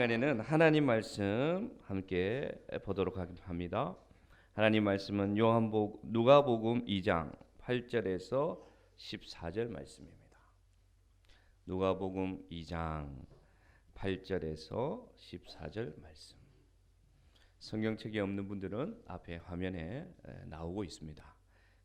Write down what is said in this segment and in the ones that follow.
시간에는 하나님 말씀 함께 보도록 합니다. 하나님 말씀은 누가복음 2장 8절에서 14절 말씀입니다. 누가복음 2장 8절에서 14절 말씀. 성경책이 없는 분들은 앞에 화면에 나오고 있습니다.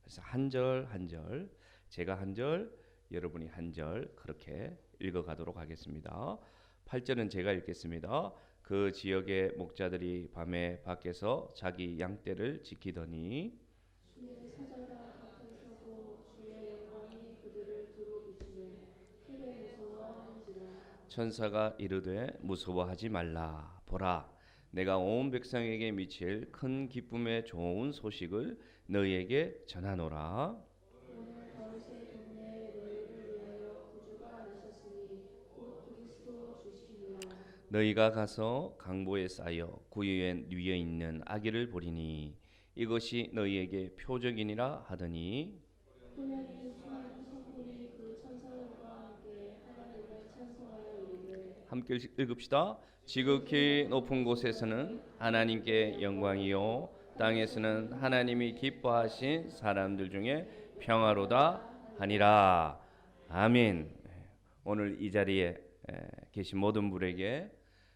그래서 한 절 한 절, 제가 한 절, 여러분이 한 절 그렇게 읽어가도록 하겠습니다. 8절은 제가 읽겠습니다. 그 지역의 목자들이 밤에 밖에서 자기 양떼를 지키더니 주의 사자가 앞에 서고 주의 영광이 그들을 두루 비추매 크게 무서워하는지라. 천사가 이르되 무서워하지 말라. 보라, 내가 온 백성에게 미칠 큰 기쁨의 좋은 소식을 너희에게 전하노라. 오늘 다윗의 동네에 너희를 위하여 구주가 나셨으니 곧 그리스도 주시니라. 너희가 가서 강보에 쌓여 구유에 누워 있는 아기를 보리니 이것이 너희에게 표적이니라 하더니 분명히 수많은 성군이 그 천사들과 함께 하나님을 찬송하여 이르되 함께 읽읍시다. 지극히 높은 곳에서는 하나님께 영광이요 땅에서는 하나님이 기뻐하신 사람들 중에 평화로다 하니라. 아멘. 오늘 이 자리에 계신 모든 분에게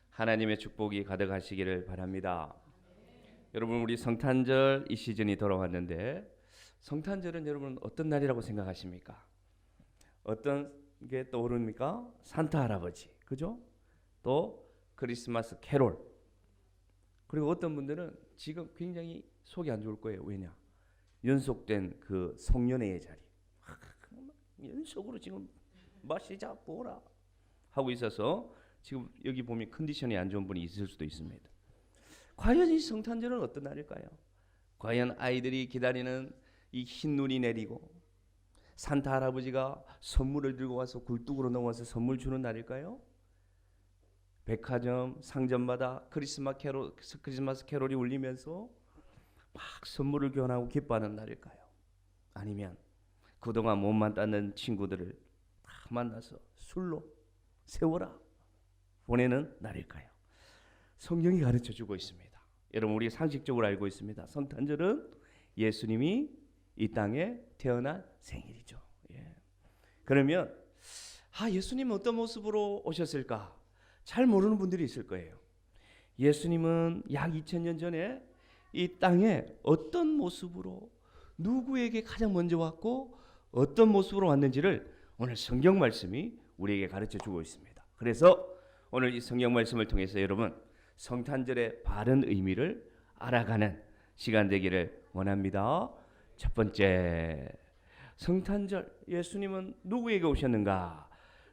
하나님의 축복이 가득하시기를 바랍니다. 여러분, 우리 성탄절 이 시즌이 돌아왔는데 성탄절은 여러분 어떤 날이라고 생각하십니까? 어떤 게 떠오릅니까? 산타 할아버지, 그죠? 또 크리스마스 캐롤. 그리고 어떤 분들은 지금 굉장히 속이 안 좋을 거예요. 왜냐? 연속된 그 송년회의 자리. 연속으로 지금 마시자 보라 하고 있어서 지금 여기 보면 컨디션이 안 좋은 분이 있을 수도 있습니다. 과연 이 성탄절은 어떤 날일까요? 과연 아이들이 기다리는 이 흰 눈이 내리고 산타 할아버지가 선물을 들고 와서 굴뚝으로 넘어와서 선물 주는 날일까요? 백화점, 상점마다 크리스마스 캐롤이 울리면서 막 선물을 교환하고 기뻐하는 날일까요? 아니면 그동안 몸만 땄는 친구들을 다 만나서 술로 세워라 보내는 날일까요? 성경이 가르쳐주고 있습니다. 여러분, 우리 상식적으로 알고 있습니다. 성탄절은 예수님이 이 땅에 태어난 생일이죠. 예. 그러면 예수님은 어떤 모습으로 오셨을까? 잘 모르는 분들이 있을 거예요. 예수님은 약 2000년 전에 이 땅에 어떤 모습으로 누구에게 가장 먼저 왔고 어떤 모습으로 왔는지를 오늘 성경 말씀이 우리에게 가르쳐 주고 있습니다. 그래서 오늘 이 성경 말씀을 통해서 여러분 성탄절의 바른 의미를 알아가는 시간 되기를 원합니다. 첫 번째, 성탄절 예수님은 누구에게 오셨는가?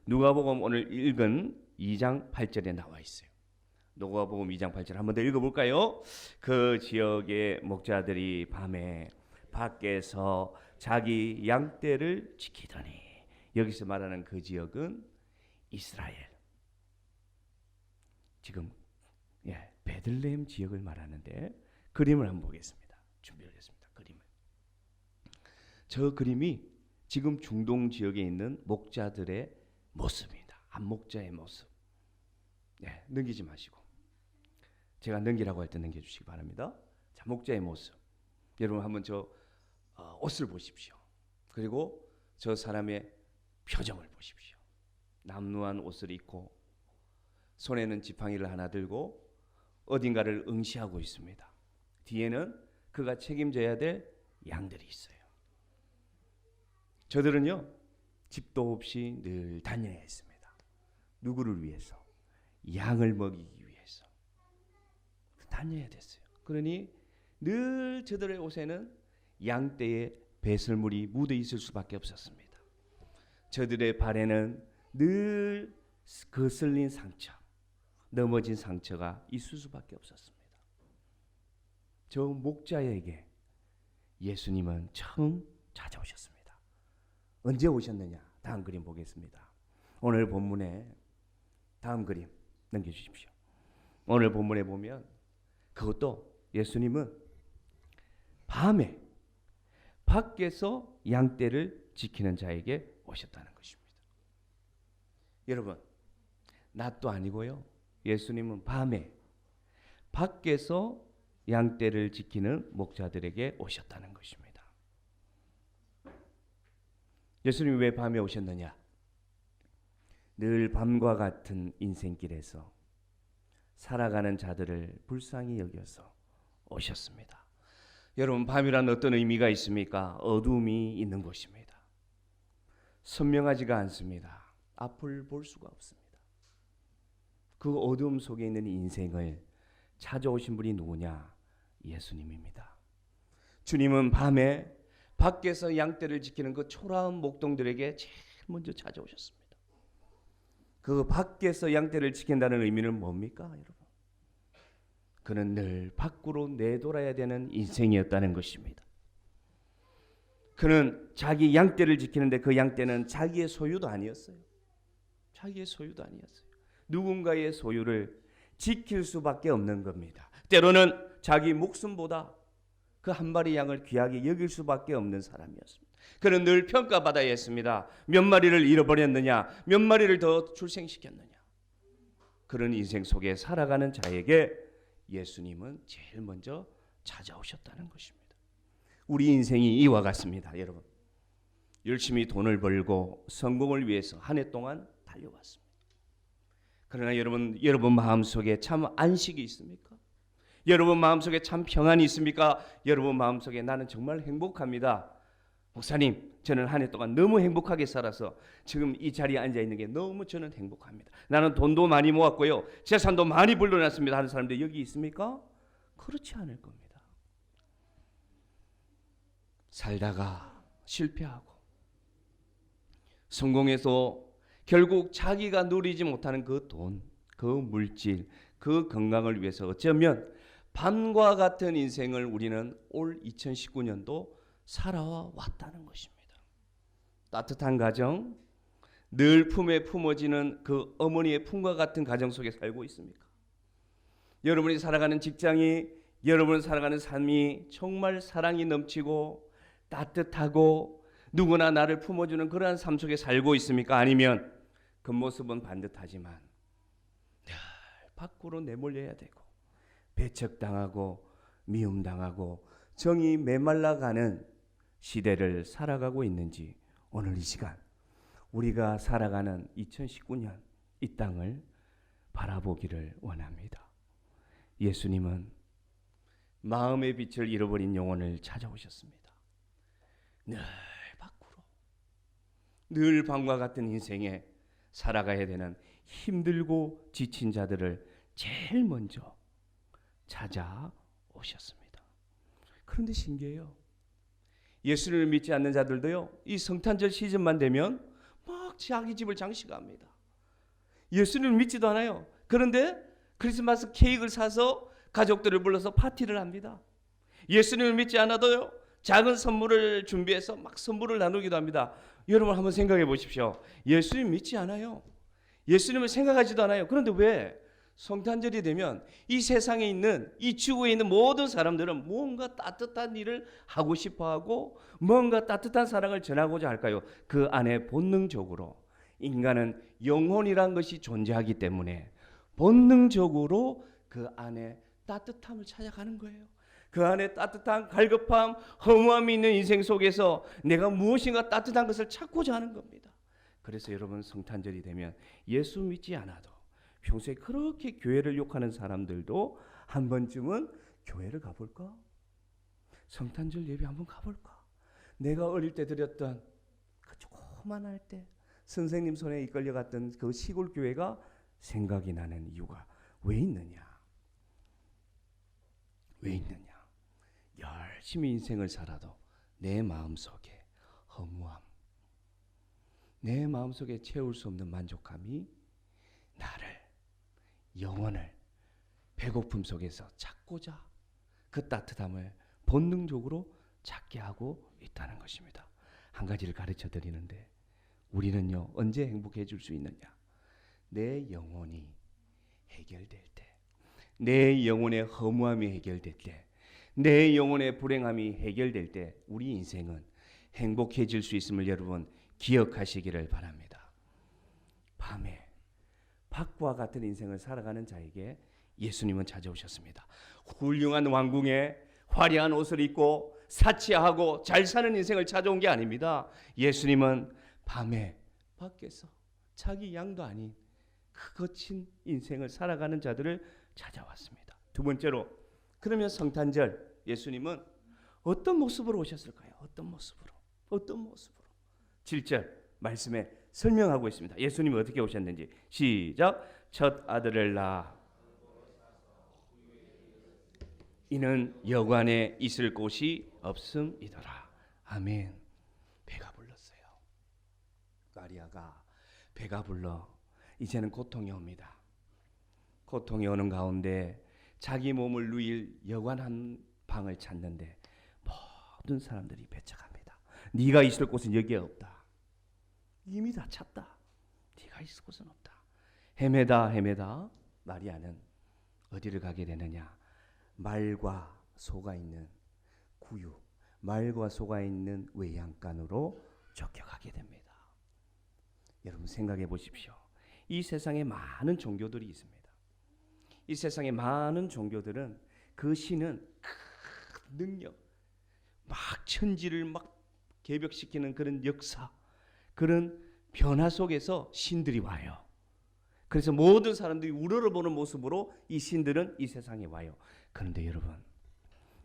누가복음 오늘 읽은 2장 8절에 나와 있어요. 누가복음 2장 8절 한번 더 읽어볼까요? 그 지역의 목자들이 밤에 밖에서 자기 양떼를 지키더니, 여기서 말하는 그 지역은 이스라엘, 지금 베들레헴 지역을 말하는데 그림을 한번 보겠습니다. 준비하겠습니다. 그림을. 저 그림이 지금 중동 지역에 있는 목자들의 모습입니다. 한 목자의 모습. 넘기지 마시고 제가 넘기라고 할 때 넘겨주시기 바랍니다. 자, 목자의 모습. 여러분 한번 저 옷을 보십시오. 그리고 저 사람의 표정을 보십시오. 남루한 옷을 입고 손에는 지팡이를 하나 들고 어딘가를 응시하고 있습니다. 뒤에는 그가 책임져야 될 양들이 있어요. 저들은요, 집도 없이 늘 다녀야 했습니다. 누구를 위해서? 양을 먹이기 위해서 다녀야 됐어요. 그러니 늘 저들의 옷에는 양떼의 배설물이 묻어 있을 수밖에 없었습니다. 저들의 발에는 늘 거슬린 상처, 넘어진 상처가 있을 수밖에 없었습니다. 저 목자에게 예수님은 처음 찾아오셨습니다. 언제 오셨느냐? 다음 그림 보겠습니다. 오늘 본문에 다음 그림 넘겨주십시오. 오늘 본문에 보면 그것도 예수님은 밤에 밖에서 양떼를 지키는 자에게 오셨다는 것입니다. 여러분, 낮도 아니고요, 예수님은 밤에 밖에서 양떼를 지키는 목자들에게 오셨다는 것입니다. 예수님이 왜 밤에 오셨느냐? 늘 밤과 같은 인생길에서 살아가는 자들을 불쌍히 여겨서 오셨습니다. 여러분, 밤이란 어떤 의미가 있습니까? 어둠이 있는 곳입니다. 선명하지가 않습니다. 앞을 볼 수가 없습니다. 그 어둠 속에 있는 인생을 찾아오신 분이 누구냐? 예수님입니다. 주님은 밤에 밖에서 양떼를 지키는 그 초라한 목동들에게 제일 먼저 찾아오셨습니다. 그 밖에서 양떼를 지킨다는 의미는 뭡니까, 여러분? 그는 늘 밖으로 내돌아야 되는 인생이었다는 것입니다. 그는 자기 양떼를 지키는데 그 양떼는 자기의 소유도 아니었어요. 자기의 소유도 아니었어요. 누군가의 소유를 지킬 수밖에 없는 겁니다. 때로는 자기 목숨보다 그 한 마리 양을 귀하게 여길 수밖에 없는 사람이었습니다. 그는 늘 평가받아야 했습니다. 몇 마리를 잃어버렸느냐, 몇 마리를 더 출생시켰느냐. 그런 인생 속에 살아가는 자에게 예수님은 제일 먼저 찾아오셨다는 것입니다. 우리 인생이 이와 같습니다. 여러분, 열심히 돈을 벌고 성공을 위해서 한 해 동안 달려왔습니다. 그러나 여러분 마음속에 참 안식이 있습니까? 여러분 마음속에 참 평안이 있습니까? 여러분 마음속에 나는 정말 행복합니다. 목사님, 저는 한 해 동안 너무 행복하게 살아서 지금 이 자리에 앉아 있는 게 너무 저는 행복합니다. 나는 돈도 많이 모았고요, 재산도 많이 불러놨습니다 하는 사람들 여기 있습니까? 그렇지 않을 겁니다. 살다가 실패하고 성공해서 결국 자기가 누리지 못하는 그 돈, 그 물질, 그 건강을 위해서 어쩌면 밤과 같은 인생을 우리는 올 2019년도 살아왔다는 것입니다. 따뜻한 가정, 늘 품에 품어지는 그 어머니의 품과 같은 가정 속에 살고 있습니까? 여러분이 살아가는 직장이, 여러분 살아가는 삶이 정말 사랑이 넘치고 따뜻하고 누구나 나를 품어주는 그러한 삶 속에 살고 있습니까? 아니면 겉모습은 반듯하지만 늘 밖으로 내몰려야 되고 배척당하고 미움당하고 정이 메말라가는 시대를 살아가고 있는지, 오늘 이 시간 우리가 살아가는 2019년 이 땅을 바라보기를 원합니다. 예수님은 마음의 빛을 잃어버린 영혼을 찾아오셨습니다. 늘 밖으로, 늘 밤과 같은 인생에 살아가야 되는 힘들고 지친 자들을 제일 먼저 찾아오셨습니다. 그런데 신기해요. 예수를 믿지 않는 자들도요, 이 성탄절 시즌만 되면 막 자기 집을 장식합니다. 예수를 믿지도 않아요. 그런데 크리스마스 케이크를 사서 가족들을 불러서 파티를 합니다. 예수님을 믿지 않아도요, 작은 선물을 준비해서 막 선물을 나누기도 합니다. 여러분 한번 생각해 보십시오. 예수님 믿지 않아요. 예수님을 생각하지도 않아요. 그런데 왜 성탄절이 되면 이 세상에 있는, 이 지구에 있는 모든 사람들은 뭔가 따뜻한 일을 하고 싶어하고 뭔가 따뜻한 사랑을 전하고자 할까요? 그 안에 본능적으로 인간은 영혼이란 것이 존재하기 때문에 본능적으로 그 안에 따뜻함을 찾아가는 거예요. 그 안에 따뜻한 갈급함, 허무함이 있는 인생 속에서 내가 무엇인가 따뜻한 것을 찾고자 하는 겁니다. 그래서 여러분, 성탄절이 되면 예수 믿지 않아도 평소에 그렇게 교회를 욕하는 사람들도 한 번쯤은 교회를 가볼까? 성탄절 예배 한번 가볼까? 내가 어릴 때 드렸던 그 조그만할 때 선생님 손에 이끌려갔던 그 시골 교회가 생각이 나는 이유가 왜 있느냐? 왜 있느냐? 열심히 인생을 살아도 내 마음속에 허무함, 내 마음속에 채울 수 없는 만족함이 나를, 영혼을 배고픔 속에서 찾고자 그 따뜻함을 본능적으로 찾게 하고 있다는 것입니다. 한 가지를 가르쳐 드리는데, 우리는요 언제 행복해질 수 있느냐? 내 영혼이 해결될 때, 내 영혼의 허무함이 해결될 때, 내 영혼의 불행함이 해결될 때 우리 인생은 행복해질 수 있음을 여러분 기억하시기를 바랍니다. 밤에 박과 같은 인생을 살아가는 자에게 예수님은 찾아오셨습니다. 훌륭한 왕궁에 화려한 옷을 입고 사치하고 잘 사는 인생을 찾아온 게 아닙니다. 예수님은 밤에 밖에서 자기 양도 아닌 그 거친 인생을 살아가는 자들을 찾아왔습니다. 두 번째로, 그러면 성탄절 예수님은 어떤 모습으로 오셨을까요? 어떤 모습으로? 7절 말씀에 설명하고 있습니다. 예수님이 어떻게 오셨는지. 시작. 첫 아들을 낳아 이는 여관에 있을 곳이 없음이더라. 아멘. 배가 불렀어요. 마리아가 배가 불러 이제는 고통이 옵니다. 고통이 오는 가운데 자기 몸을 누일 여관 한 방을 찾는데 모든 사람들이 배척합니다. 네가 있을 곳은 여기에 없다. 이미 다 찼다. 네가 있을 곳은 없다. 헤매다 마리아는 어디를 가게 되느냐? 말과 소가 있는 구유, 말과 소가 있는 외양간으로 쫓겨가게 됩니다. 여러분 생각해 보십시오. 이 세상에 많은 종교들이 있습니다. 이 세상에 많은 종교들은 그 신은 큰 능력, 막 천지를 막 개벽시키는 그런 역사, 그런 변화 속에서 신들이 와요. 그래서 모든 사람들이 우러러보는 모습으로 이 신들은 이 세상에 와요. 그런데 여러분,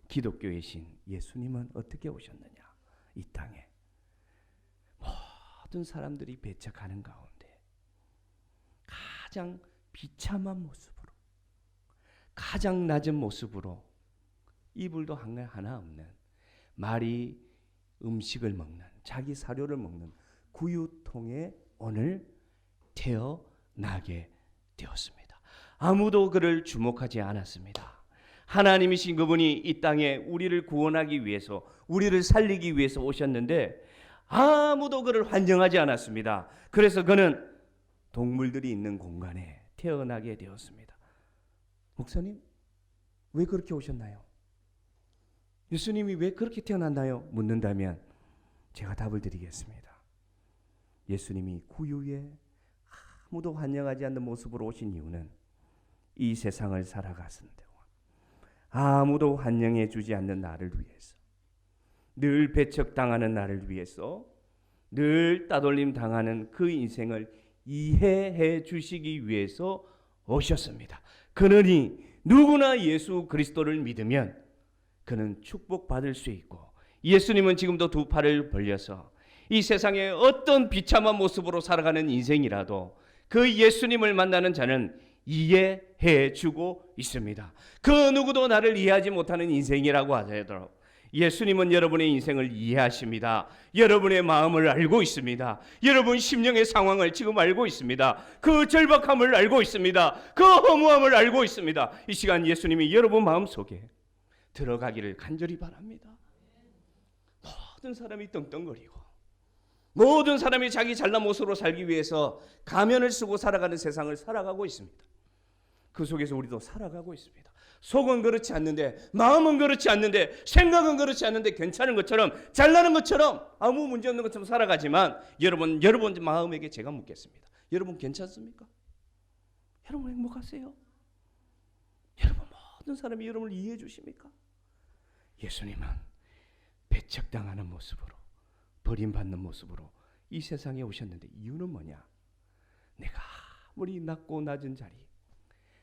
기독교의 신 예수님은 어떻게 오셨느냐? 이 땅에 모든 사람들이 배척하는 가운데 가장 비참한 모습으로, 가장 낮은 모습으로, 이불도 하나 없는, 말이 음식을 먹는, 자기 사료를 먹는 구유통에 오늘 태어나게 되었습니다. 아무도 그를 주목하지 않았습니다. 하나님이신 그분이 이 땅에 우리를 구원하기 위해서, 우리를 살리기 위해서 오셨는데 아무도 그를 환영하지 않았습니다. 그래서 그는 동물들이 있는 공간에 태어나게 되었습니다. 목사님, 왜 그렇게 오셨나요? 예수님이 왜 그렇게 태어났나요? 묻는다면 제가 답을 드리겠습니다. 예수님이 구유에 아무도 환영하지 않는 모습으로 오신 이유는 이 세상을 살아가는 동안 아무도 환영해 주지 않는 나를 위해서, 늘 배척당하는 나를 위해서, 늘 따돌림 당하는 그 인생을 이해해 주시기 위해서 오셨습니다. 그러니 누구나 예수 그리스도를 믿으면 그는 축복받을 수 있고, 예수님은 지금도 두 팔을 벌려서 이 세상의 어떤 비참한 모습으로 살아가는 인생이라도 그 예수님을 만나는 자는 이해해 주고 있습니다. 그 누구도 나를 이해하지 못하는 인생이라고 하더라도 예수님은 여러분의 인생을 이해하십니다. 여러분의 마음을 알고 있습니다. 여러분 심령의 상황을 지금 알고 있습니다. 그 절박함을 알고 있습니다. 그 허무함을 알고 있습니다. 이 시간 예수님이 여러분 마음속에 들어가기를 간절히 바랍니다. 모든 사람이 떵떵거리고 모든 사람이 자기 잘난 모습으로 살기 위해서 가면을 쓰고 살아가는 세상을 살아가고 있습니다. 그 속에서 우리도 살아가고 있습니다. 속은 그렇지 않는데, 마음은 그렇지 않는데, 생각은 그렇지 않는데 괜찮은 것처럼, 잘나는 것처럼, 아무 문제 없는 것처럼 살아가지만 여러분 마음에게 제가 묻겠습니다. 여러분 괜찮습니까? 여러분 행복하세요? 여러분 모든 사람이 여러분을 이해해 주십니까? 예수님은 배척당하는 모습으로, 버림받는 모습으로 이 세상에 오셨는데 이유는 뭐냐? 내가 아무리 낮고 낮은 자리,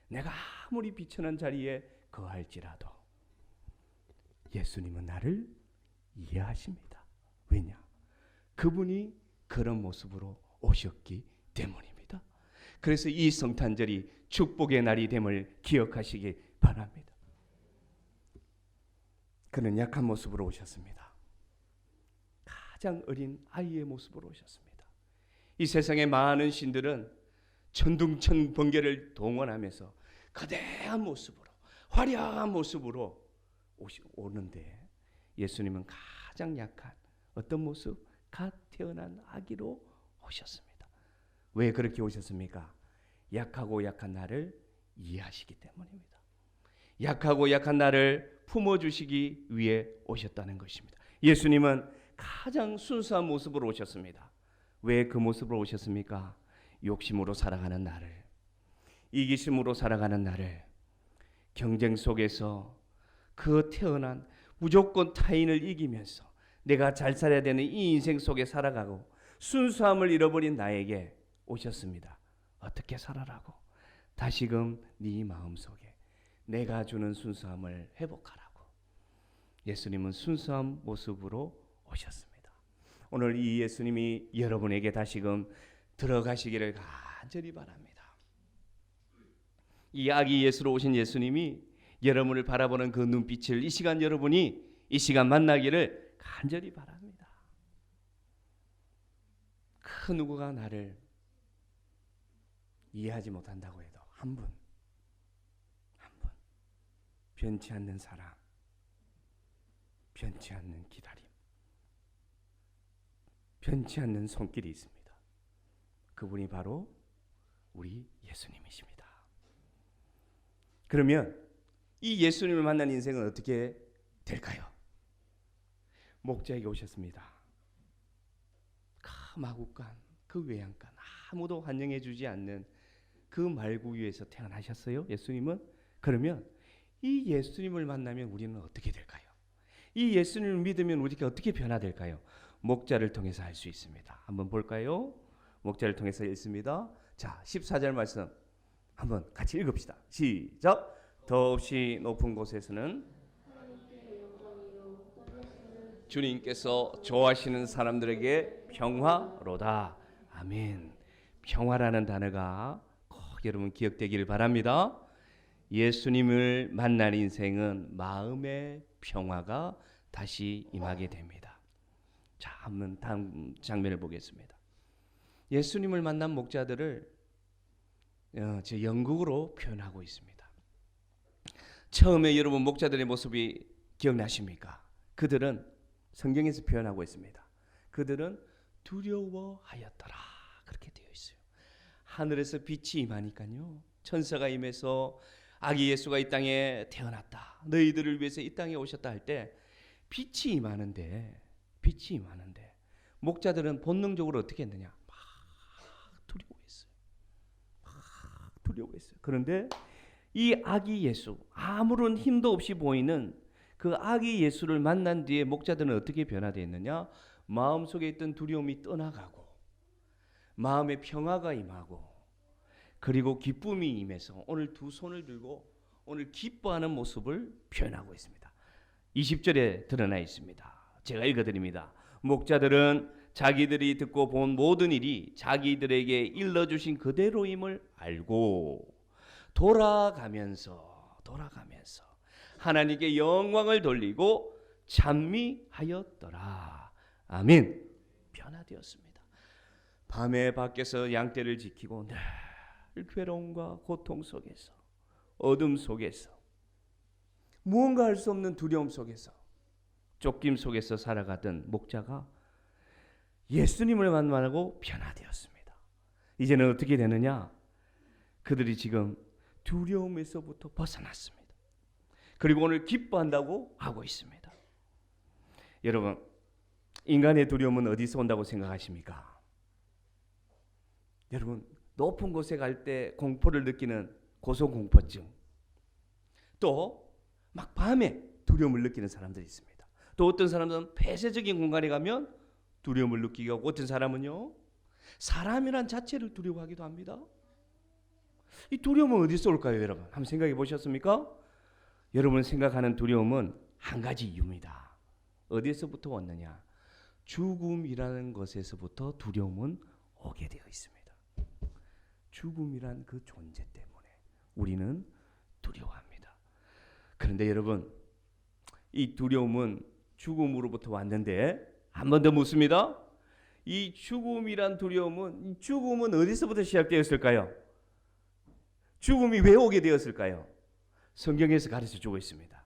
내가 아무리 비천한 자리에 거할지라도 예수님은 나를 이해하십니다. 왜냐? 그분이 그런 모습으로 오셨기 때문입니다. 그래서 이 성탄절이 축복의 날이 됨을 기억하시기 바랍니다. 그는 약한 모습으로 오셨습니다. 가장 어린 아이의 모습으로 오셨습니다. 이 세상의 많은 신들은 천둥천 번개를 동원하면서 거대한 모습으로, 화려한 모습으로 오는데 예수님은 가장 약한 어떤 모습? 갓 태어난 아기로 오셨습니다. 왜 그렇게 오셨습니까? 약하고 약한 나를 이해하시기 때문입니다. 약하고 약한 나를 품어주시기 위해 오셨다는 것입니다. 예수님은 가장 순수한 모습으로 오셨습니다. 왜 그 모습으로 오셨습니까? 욕심으로 살아가는 나를, 이기심으로 살아가는 나를, 경쟁 속에서 그 태어난 무조건 타인을 이기면서 내가 잘 살아야 되는 이 인생 속에 살아가고 순수함을 잃어버린 나에게 오셨습니다. 어떻게 살아라고? 다시금 네 마음속에 내가 주는 순수함을 회복하라고. 예수님은 순수한 모습으로 오셨습니다. 오늘 이 예수님이 여러분에게 다시금 들어가시기를 간절히 바랍니다. 이 아기 예수로 오신 예수님이 여러분을 바라보는 그 눈빛을 이 시간 여러분이 이 시간 만나기를 간절히 바랍니다. 그 누구가 나를 이해하지 못한다고 해도 한 분, 변치 않는 사랑, 변치 않는 기다림, 변치 않는 손길이 있습니다. 그분이 바로 우리 예수님이십니다. 그러면 이 예수님을 만난 인생은 어떻게 될까요? 목자에게 오셨습니다. 그 마구간, 그 외양간, 아무도 환영해 주지 않는 그 말구 위에서 태어나셨어요, 예수님은. 그러면 이 예수님을 만나면 우리는 어떻게 될까요? 이 예수님을 믿으면 우리가 어떻게 변화될까요? 목자를 통해서 알 수 있습니다. 한번 볼까요? 목자를 통해서 읽습니다. 자, 14절 말씀 한번 같이 읽읍시다. 시작. 더없이 높은 곳에서는 주님께서 좋아하시는 사람들에게 평화로다. 아멘. 평화라는 단어가 꼭 여러분 기억되기를 바랍니다. 예수님을 만난 인생은 마음의 평화가 다시 임하게 됩니다. 자, 한번 다음 장면을 보겠습니다. 예수님을 만난 목자들을 제 영국으로 표현하고 있습니다. 처음에 여러분 목자들의 모습이 기억나십니까? 그들은 성경에서 표현하고 있습니다. 그들은 두려워하였더라. 그렇게 되어 있어요. 하늘에서 빛이 임하니까요. 천사가 임해서 아기 예수가 이 땅에 태어났다. 너희들을 위해서 이 땅에 오셨다 할 때 빛이 임하는데 목자들은 본능적으로 어떻게 했느냐? 막 두려워했어요. 그런데 이 아기 예수, 아무런 힘도 없이 보이는 그 아기 예수를 만난 뒤에 목자들은 어떻게 변화되었느냐? 마음속에 있던 두려움이 떠나가고 마음의 평화가 임하고 그리고 기쁨이 임해서 오늘 두 손을 들고 오늘 기뻐하는 모습을 표현하고 있습니다. 20절에 드러나 있습니다. 제가 읽어드립니다. 목자들은 자기들이 듣고 본 모든 일이 자기들에게 일러주신 그대로임을 알고 돌아가면서 하나님께 영광을 돌리고 찬미하였더라. 아멘. 변화되었습니다. 밤에 밖에서 양떼를 지키고 늘 괴로움과 고통 속에서 어둠 속에서 무언가 할 수 없는 두려움 속에서 쫓김 속에서 살아가던 목자가 예수님을 만나고 변화되었습니다. 이제는 어떻게 되느냐? 그들이 지금 두려움에서부터 벗어났습니다. 그리고 오늘 기뻐한다고 하고 있습니다. 여러분, 인간의 두려움은 어디서 온다고 생각하십니까? 여러분, 높은 곳에 갈 때 공포를 느끼는 고소공포증, 또 막 밤에 두려움을 느끼는 사람들이 있습니다. 또 어떤 사람들은 폐쇄적인 공간에 가면 두려움을 느끼게 하고 어떤 사람은요, 사람이란 자체를 두려워하기도 합니다. 이 두려움은 어디서 올까요, 여러분? 한번 생각해 보셨습니까? 여러분 생각하는 두려움은 한 가지 이유입니다. 어디에서부터 왔느냐? 죽음이라는 것에서부터 두려움은 오게 되어 있습니다. 죽음이란 그 존재 때문에 우리는 두려워합니다. 그런데 여러분, 이 두려움은 죽음으로부터 왔는데 한 번 더 묻습니다. 이 죽음이란 두려움은, 죽음은 어디서부터 시작되었을까요? 죽음이 왜 오게 되었을까요? 성경에서 가르쳐주고 있습니다.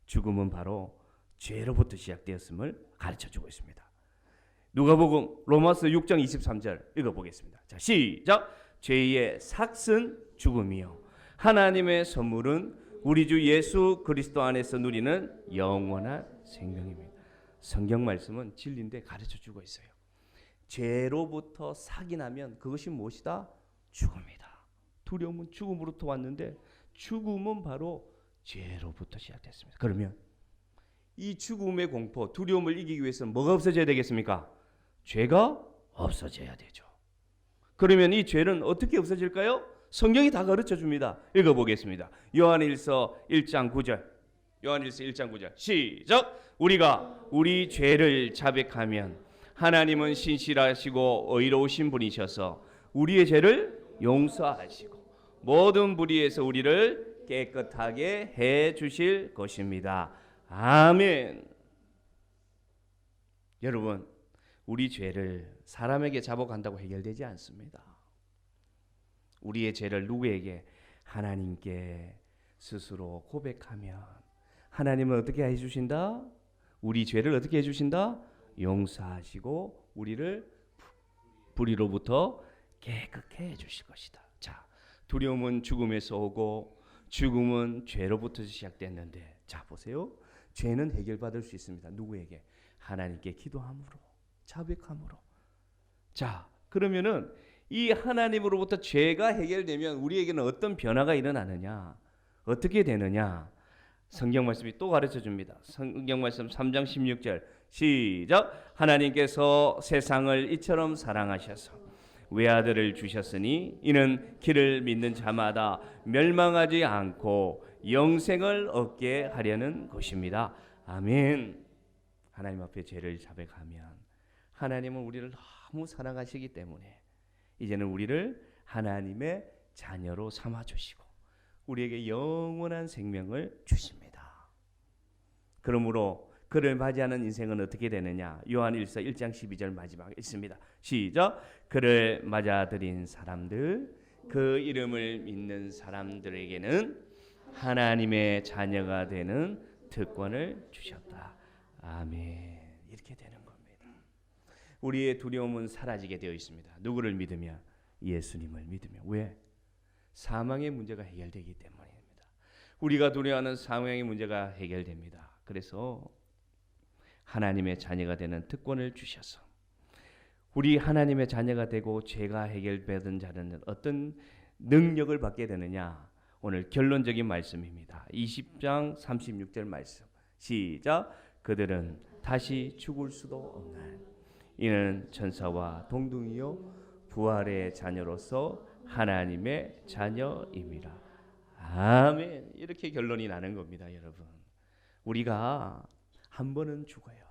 죽음은 바로 죄로부터 시작되었음을 가르쳐주고 있습니다. 누가복음 로마서 6장 23절 읽어보겠습니다. 자, 시작. 죄의 삭은 죽음이요 하나님의 선물은 우리 주 예수 그리스도 안에서 누리는 영원한 생명입니다. 성경 말씀은 진리인데 가르쳐주고 있어요. 죄로부터 삭이 나면 그것이 무엇이다? 죽음이다. 두려움은 죽음으로부터 왔는데 죽음은 바로 죄로부터 시작됐습니다. 그러면 이 죽음의 공포, 두려움을 이기기 위해서는 뭐가 없어져야 되겠습니까? 죄가 없어져야 되죠. 그러면 이 죄는 어떻게 없어질까요? 성경이 다 가르쳐 줍니다. 읽어보겠습니다. 요한일서 1장 9절. 요한일서 1장 9절. 시작. 우리가 우리 죄를 자백하면 하나님은 신실하시고 의로우신 분이셔서 우리의 죄를 용서하시고 모든 불의에서 우리를 깨끗하게 해 주실 것입니다. 아멘. 여러분, 우리 죄를 사람에게 자복한다고 해결되지 않습니다. 우리의 죄를 누구에게? 하나님께 스스로 고백하면 하나님은 어떻게 해주신다? 우리 죄를 어떻게 해주신다? 용서하시고 우리를 불의로부터 깨끗게 해주실 것이다. 자, 두려움은 죽음에서 오고 죽음은 죄로부터 시작됐는데, 자 보세요. 죄는 해결받을 수 있습니다. 누구에게? 하나님께 기도함으로, 자백함으로. 자, 그러면은 이 하나님으로부터 죄가 해결되면 우리에게는 어떤 변화가 일어나느냐? 어떻게 되느냐? 성경 말씀이 또 가르쳐 줍니다. 성경 말씀 3장 16절. 시작. 하나님께서 세상을 이처럼 사랑하셔서 외아들을 주셨으니 이는 그를 믿는 자마다 멸망하지 않고 영생을 얻게 하려는 것입니다. 아멘. 하나님 앞에 죄를 자백하면 하나님은 우리를 너무 사랑하시기 때문에 이제는 우리를 하나님의 자녀로 삼아주시고 우리에게 영원한 생명을 주십니다. 그러므로 그를 맞이하는 인생은 어떻게 되느냐? 요한일서 1장 12절 마지막에 있습니다. 시작. 그를 맞아들인 사람들, 그 이름을 믿는 사람들에게는 하나님의 자녀가 되는 특권을 주셨다. 아멘. 이렇게 되는 겁니다. 우리의 두려움은 사라지게 되어 있습니다. 누구를 믿으며? 예수님을 믿으며. 왜? 사망의 문제가 해결되기 때문입니다. 우리가 두려워하는 사망의 문제가 해결됩니다. 그래서 하나님의 자녀가 되는 특권을 주셔서 우리 하나님의 자녀가 되고 죄가 해결받은 자는 어떤 능력을 받게 되느냐? 오늘 결론적인 말씀입니다. 20장 36절 말씀. 시작. 그들은 다시 죽을 수도 없나니 이는 천사와 동등이요 부활의 자녀로서 하나님의 자녀임이라. 아멘. 이렇게 결론이 나는 겁니다, 여러분. 우리가 한 번은 죽어요.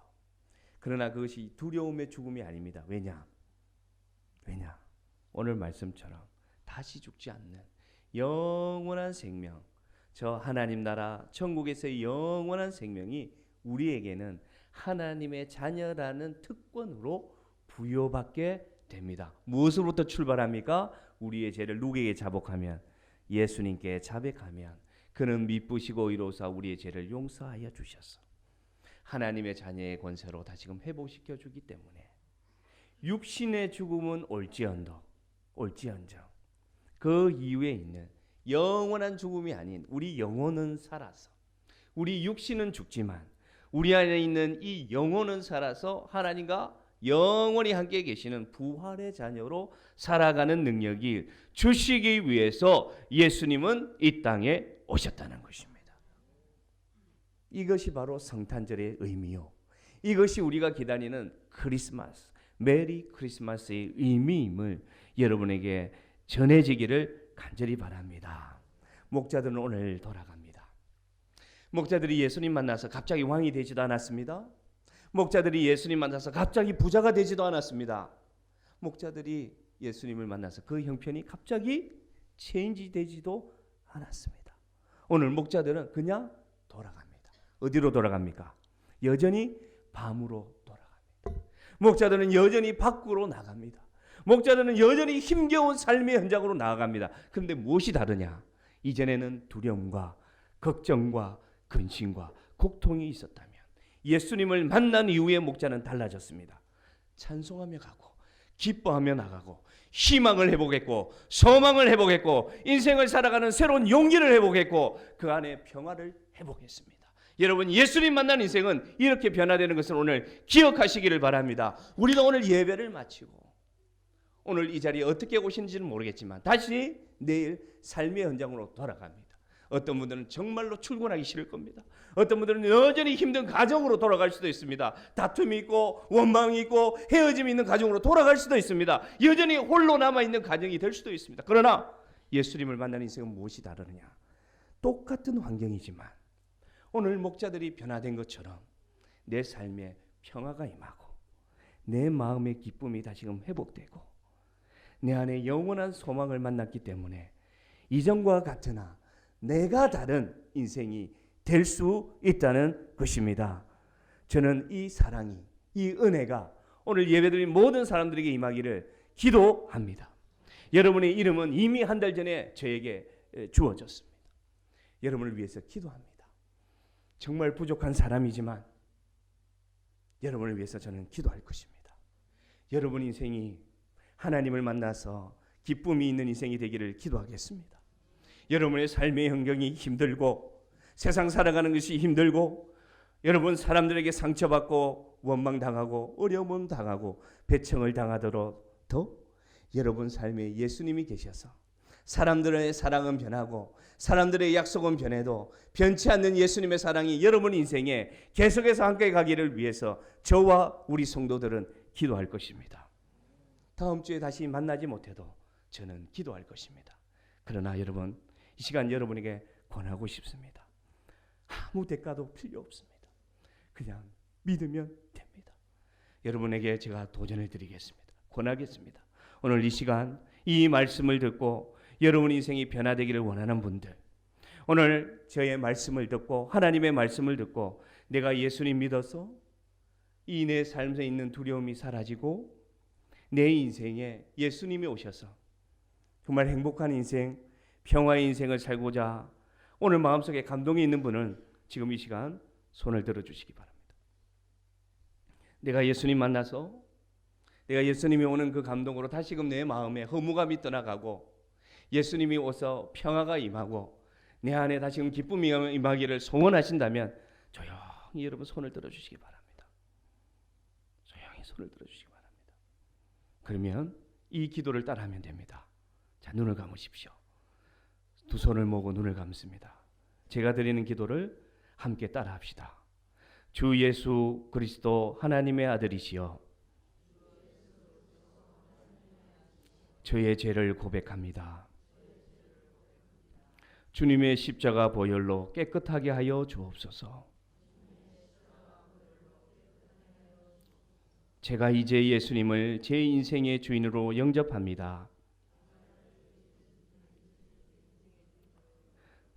그러나 그것이 두려움의 죽음이 아닙니다. 왜냐? 오늘 말씀처럼 다시 죽지 않는 영원한 생명, 저 하나님 나라 천국에서의 영원한 생명이 우리에게는 하나님의 자녀라는 특권으로 부여받게 됩니다. 무엇으로부터 출발합니까? 우리의 죄를 누구에게 자복하면? 예수님께 자백하면 그는 미쁘시고 의로우사 우리의 죄를 용서하여 주셨어. 하나님의 자녀의 권세로 다시금 회복시켜 주기 때문에 육신의 죽음은 올지언정 그 이후에 있는 영원한 죽음이 아닌 우리 영혼은 살아서, 우리 육신은 죽지만 우리 안에 있는 이 영혼은 살아서 하나님과 영원히 함께 계시는 부활의 자녀로 살아가는 능력이 주시기 위해서 예수님은 이 땅에 오셨다는 것입니다. 이것이 바로 성탄절의 의미요, 이것이 우리가 기다리는 크리스마스, 메리 크리스마스의 의미임을 여러분에게 전해지기를 간절히 바랍니다. 목자들은 오늘 돌아갑니다. 목자들이 예수님 만나서 갑자기 왕이 되지도 않았습니다. 목자들이 예수님 만나서 갑자기 부자가 되지도 않았습니다. 목자들이 예수님을 만나서 그 형편이 갑자기 체인지 되지도 않았습니다. 오늘 목자들은 그냥 돌아갑니다. 어디로 돌아갑니까? 여전히 밤으로 돌아갑니다. 목자들은 여전히 밖으로 나갑니다. 목자들은 여전히 힘겨운 삶의 현장으로 나아갑니다. 그런데 무엇이 다르냐? 이전에는 두려움과 걱정과 근심과 고통이 있었다면 예수님을 만난 이후에 목자는 달라졌습니다. 찬송하며 가고 기뻐하며 나가고 희망을 회복했고 소망을 회복했고 인생을 살아가는 새로운 용기를 회복했고 그 안에 평화를 회복했습니다. 여러분, 예수님 만난 인생은 이렇게 변화되는 것을 오늘 기억하시기를 바랍니다. 우리도 오늘 예배를 마치고 오늘 이 자리에 어떻게 오시는지는 모르겠지만 다시 내일 삶의 현장으로 돌아갑니다. 어떤 분들은 정말로 출근하기 싫을 겁니다. 어떤 분들은 여전히 힘든 가정으로 돌아갈 수도 있습니다. 다툼이 있고 원망이 있고 헤어짐이 있는 가정으로 돌아갈 수도 있습니다. 여전히 홀로 남아있는 가정이 될 수도 있습니다. 그러나 예수님을 만나는 인생은 무엇이 다르느냐? 똑같은 환경이지만 오늘 목자들이 변화된 것처럼 내 삶에 평화가 임하고 내 마음의 기쁨이 다시금 회복되고 내 안에 영원한 소망을 만났기 때문에 이전과 같으나 내가 다른 인생이 될 수 있다는 것입니다. 저는 이 사랑이, 이 은혜가 오늘 예배드린 모든 사람들에게 임하기를 기도합니다. 여러분의 이름은 이미 한 달 전에 저에게 주어졌습니다. 여러분을 위해서 기도합니다. 정말 부족한 사람이지만 여러분을 위해서 저는 기도할 것입니다. 여러분 인생이 하나님을 만나서 기쁨이 있는 인생이 되기를 기도하겠습니다. 여러분의 삶의 환경이 힘들고 세상 살아가는 것이 힘들고 여러분 사람들에게 상처받고 원망당하고 어려움 당하고 배척을 당하더라도 여러분 삶에 예수님이 계셔서 사람들의 사랑은 변하고 사람들의 약속은 변해도 변치 않는 예수님의 사랑이 여러분 인생에 계속해서 함께 가기를 위해서 저와 우리 성도들은 기도할 것입니다. 다음 주에 다시 만나지 못해도 저는 기도할 것입니다. 그러나 여러분 이 시간 여러분에게 권하고 싶습니다. 아무 대가도 필요 없습니다. 그냥 믿으면 됩니다. 여러분에게 제가 도전을 드리겠습니다. 권하겠습니다. 오늘 이 시간 이 말씀을 듣고 여러분 인생이 변화되기를 원하는 분들, 오늘 저의 말씀을 듣고 하나님의 말씀을 듣고 내가 예수님 믿어서 이 내 삶에 있는 두려움이 사라지고 내 인생에 예수님이 오셔서 정말 행복한 인생, 평화의 인생을 살고자 오늘 마음속에 감동이 있는 분은 지금 이 시간 손을 들어주시기 바랍니다. 내가 예수님 만나서 내가 예수님이 오는 그 감동으로 다시금 내 마음에 허무감이 떠나가고 예수님이 오서 평화가 임하고 내 안에 다시금 기쁨이 임하기를 소원하신다면 조용히 여러분 손을 들어주시기 바랍니다. 조용히 손을 들어주시기 바랍니다. 그러면 이 기도를 따라하면 됩니다. 자, 눈을 감으십시오. 두 손을 모으고 눈을 감습니다. 제가 드리는 기도를 함께 따라합시다. 주 예수 그리스도 하나님의 아들이시여 저의 죄를 고백합니다. 주님의 십자가 보혈로 깨끗하게 하여 주옵소서. 제가 이제 예수님을 제 인생의 주인으로 영접합니다.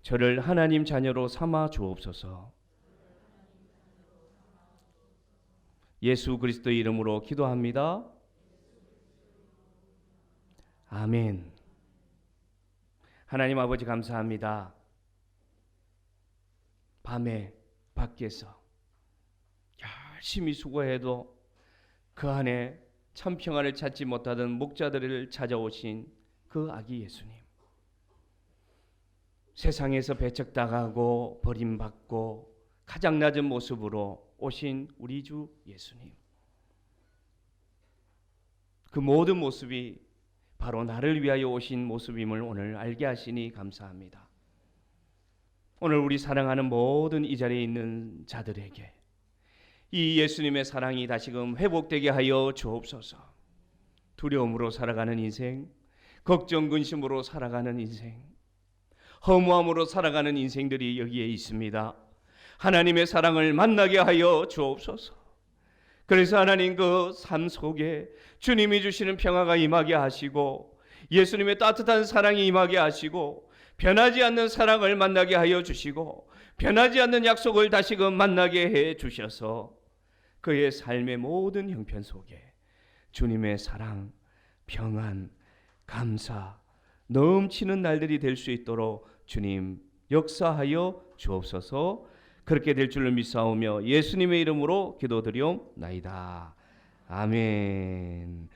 저를 하나님 자녀로 삼아 주옵소서. 예수 그리스도의 이름으로 기도합니다. 아멘. 하나님 아버지 감사합니다. 밤에 밖에서 열심히 수고해도 그 안에 참 평안을 찾지 못하던 목자들을 찾아오신 그 아기 예수님. 세상에서 배척당하고 버림받고 가장 낮은 모습으로 오신 우리 주 예수님. 그 모든 모습이 바로 나를 위하여 오신 모습임을 오늘 알게 하시니 감사합니다. 오늘 우리 사랑하는 모든 이 자리에 있는 자들에게 이 예수님의 사랑이 다시금 회복되게 하여 주옵소서. 두려움으로 살아가는 인생, 걱정 근심으로 살아가는 인생, 허무함으로 살아가는 인생들이 여기에 있습니다. 하나님의 사랑을 만나게 하여 주옵소서. 그래서 하나님 그 삶 속에 주님이 주시는 평화가 임하게 하시고 예수님의 따뜻한 사랑이 임하게 하시고 변하지 않는 사랑을 만나게 하여 주시고 변하지 않는 약속을 다시금 만나게 해 주셔서 그의 삶의 모든 형편 속에 주님의 사랑, 평안, 감사 넘치는 날들이 될 수 있도록 주님 역사하여 주옵소서. 그렇게 될 줄을 믿사오며 예수님의 이름으로 기도드리옵나이다. 아멘.